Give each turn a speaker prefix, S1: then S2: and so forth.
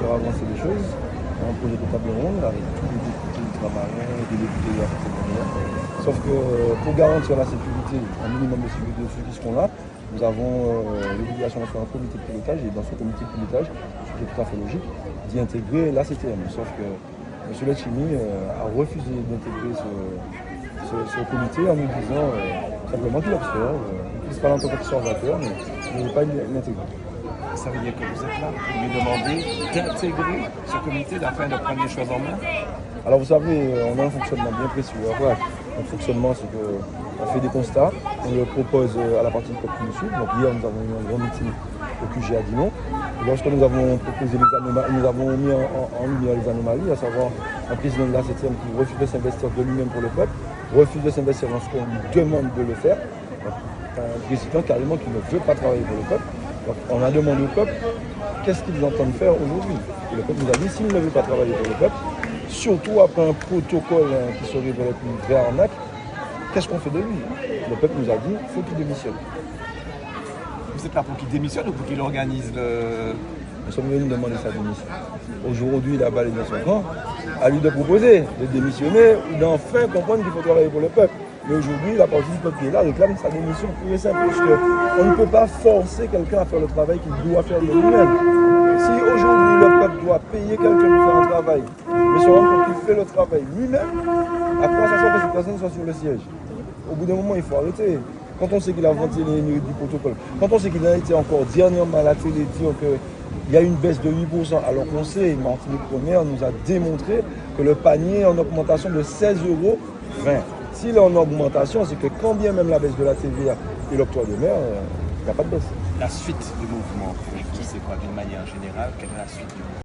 S1: faire avancer les choses. Un projet de table ronde avec tous les députés ultramarins et des députés de la manière. Sauf que pour garantir la sécurité, un minimum de sécurité de ceux qui seront là, nous avons l'obligation de faire un comité de pilotage et dans ce comité de pilotage, ce qui est tout à fait logique, d'y intégrer la CTM. Sauf que M. Letchimy a refusé d'intégrer ce comité en nous disant simplement qu'il observe, il ne puisse pas en tant qu'observateur, mais il ne veut pas l'intégrer.
S2: Ça veut dire que vous êtes là pour lui demander d'intégrer ce comité, d'afin de prendre les choses en main?
S1: Alors vous savez, on a un fonctionnement bien précis. Voilà. Notre fonctionnement, c'est qu'on fait des constats, on le propose à la partie du peuple qui nous suit. Donc hier, nous avons eu un grand meeting au QG à Dinon. Et lorsque nous avons proposé les anomalies, nous avons mis en lumière les anomalies, à savoir un président de la 7e qui refuse de s'investir de lui-même pour le peuple, refuse de s'investir dans ce qu'on lui demande de le faire. Donc, un président carrément qui ne veut pas travailler pour le peuple. Donc, on a demandé au peuple qu'est-ce qu'ils entendent faire aujourd'hui. Et le peuple nous a dit s'il ne veut pas travailler pour le peuple, surtout après un protocole qui se révèle être une vraie arnaque, qu'est-ce qu'on fait de lui? Le peuple nous a dit il faut qu'il démissionne.
S2: Vous êtes là pour qu'il démissionne ou pour qu'il organise le...
S1: Nous sommes venus demander sa démission. Aujourd'hui, il a balayé son camp. À lui de proposer de démissionner ou d'enfin comprendre qu'il faut travailler pour le peuple. Mais aujourd'hui, la partie du peuple qui est là réclame sa démission pure et simple. Parce qu'on ne peut pas forcer quelqu'un à faire le travail qu'il doit faire de lui-même. Si aujourd'hui le peuple doit payer quelqu'un pour faire un travail, mais se rendre compte qu'il fait le travail lui-même, à quoi ça sert que cette personne soit sur le siège? Au bout d'un moment, il faut arrêter. Quand on sait qu'il a vanté les mérites du protocole, quand on sait qu'il a été encore dernièrement à la télé dire qu'il y a une baisse de 8%, alors qu'on sait, Martinique Première nous a démontré que le panier est en augmentation de 16,20 €. S'il est en augmentation, c'est que quand bien même la baisse de la TVA et l'octroi de mer, il n'y a pas de baisse.
S2: La suite du mouvement, pour vous, c'est quoi d'une manière générale? Quelle est la suite du mouvement?